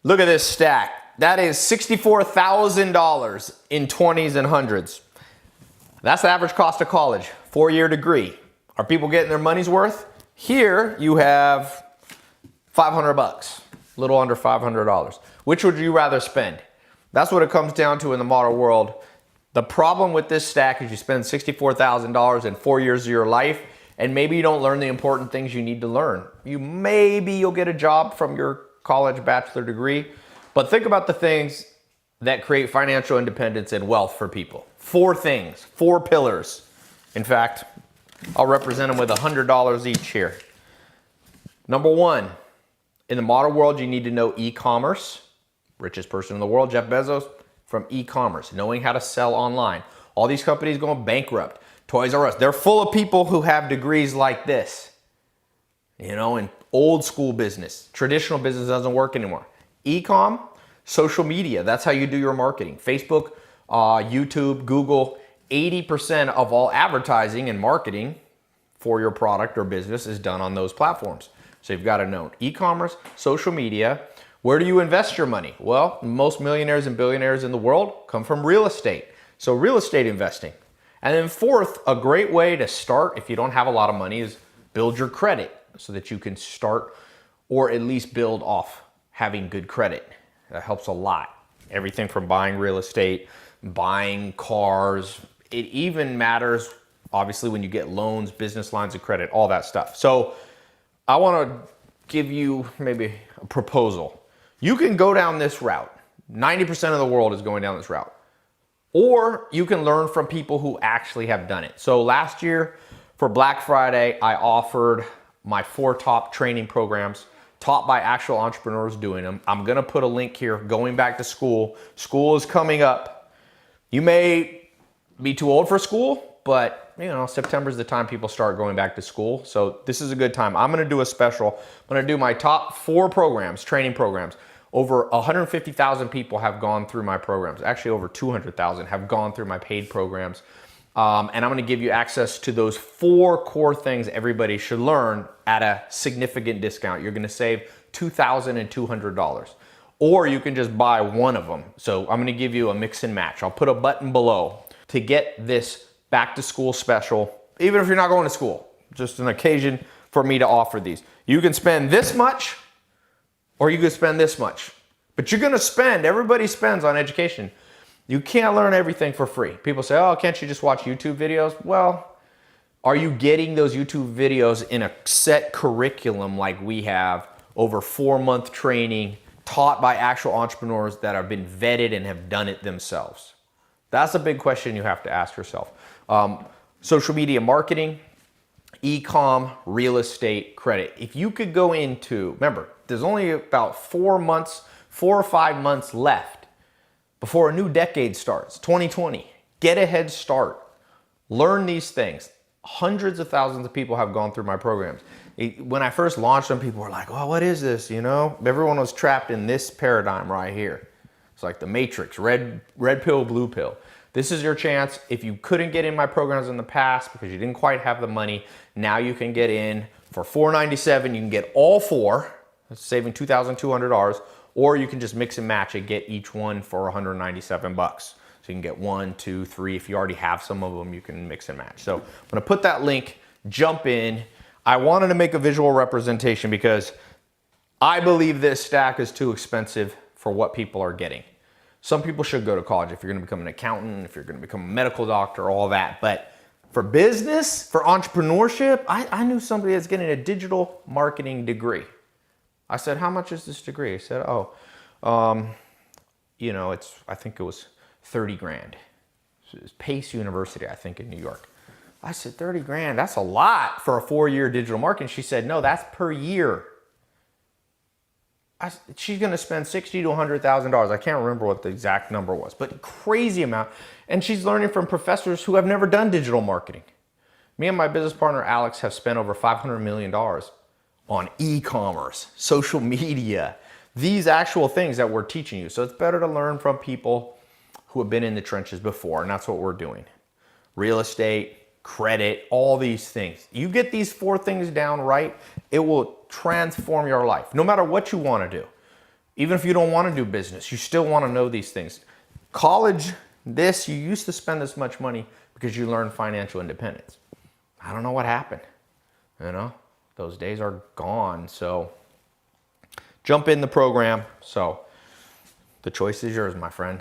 Look at this stack. That is $64,000 in 20s and hundreds. That's the average cost of college, 4-year degree. Are people getting their money's worth? Here you have 500 bucks, a little under $500. Which would you rather spend? That's what it comes down to in the modern world. The problem with this stack is you spend $64,000 in 4 years of your life, and maybe you don't learn the important things you need to learn. You'll get a job from your college bachelor degree, but think about the things that create financial independence and wealth for people. 4 things, 4 pillars. In fact, I'll represent them with $100 each here. Number 1, in the modern world, you need to know e-commerce. Richest person in the world, Jeff Bezos, from e-commerce, knowing how to sell online. All these companies going bankrupt. Toys R Us, they're full of people who have degrees like this. You know, in old school business. Traditional business doesn't work anymore. E-com, social media, that's how you do your marketing. Facebook, YouTube, Google, 80% of all advertising and marketing for your product or business is done on those platforms. So you've got to know e-commerce, social media. Where do you invest your money? Well, most millionaires and billionaires in the world come from real estate. So real estate investing. And then 4th, a great way to start if you don't have a lot of money is build your credit so that you can start or at least build off having good credit. That helps a lot. Everything from buying real estate, buying cars. It even matters, obviously, when you get loans, business lines of credit, all that stuff. So I want to give you maybe a proposal. You can go down this route. 90% of the world is going down this route. Or you can learn from people who actually have done it. So last year for Black Friday, I offered my 4 top training programs taught by actual entrepreneurs doing them. I'm gonna put a link here, going back to school. School is coming up. You may be too old for school, but you know, September is the time people start going back to school. So this is a good time. I'm gonna do a special. I'm gonna do my top 4 programs, training programs. Over 150,000 people have gone through my programs. Actually, over 200,000 have gone through my paid programs. And I'm gonna give you access to those 4 core things everybody should learn at a significant discount. You're gonna save $2,200. Or you can just buy one of them. So I'm gonna give you a mix and match. I'll put a button below to get this back to school special, even if you're not going to school. Just an occasion for me to offer these. You can spend this much, or you could spend this much. But you're gonna spend, everybody spends on education. You can't learn everything for free. People say, oh, can't you just watch YouTube videos? Well, are you getting those YouTube videos in a set curriculum like we have, over 4-month training, taught by actual entrepreneurs that have been vetted and have done it themselves? That's a big question you have to ask yourself. Social media marketing, e-com, real estate, credit. If you could go into, remember, there's only about 4 or 5 months left before a new decade starts, 2020. Get a head start. Learn these things. Hundreds of thousands of people have gone through my programs. When I first launched them, people were like, well, what is this? You know, everyone was trapped in this paradigm right here. It's like the Matrix, red pill, blue pill. This is your chance. If you couldn't get in my programs in the past because you didn't quite have the money, now you can get in for $497. You can get all 4, that's saving $2,200, or you can just mix and match and get each one for $197. So you can get 1, 2, 3. If you already have some of them, you can mix and match. So I'm gonna put that link, jump in. I wanted to make a visual representation because I believe this stack is too expensive for what people are getting. Some people should go to college if you're gonna become an accountant, if you're gonna become a medical doctor, all that. But for business, for entrepreneurship, I knew somebody that's getting a digital marketing degree. I said, how much is this degree? He said, you know, I think it was 30 grand. It's Pace University, I think, in New York. I said, 30 grand, that's a lot for a 4-year digital marketing. She said, no, that's per year. She's gonna spend $60,000 to $100,000. I can't remember what the exact number was, but crazy amount. And she's learning from professors who have never done digital marketing. Me and my business partner, Alex, have spent over $500 million on e-commerce, social media, these actual things that we're teaching you. So it's better to learn from people who have been in the trenches before, and that's what we're doing. Real estate, credit, all these things. You get these 4 things down right, it will transform your life, no matter what you want to do. Even if you don't want to do business, you still want to know these things. College, you used to spend this much money because you learned financial independence. I don't know what happened. You know, those days are gone. So jump in the program. So the choice is yours, my friend.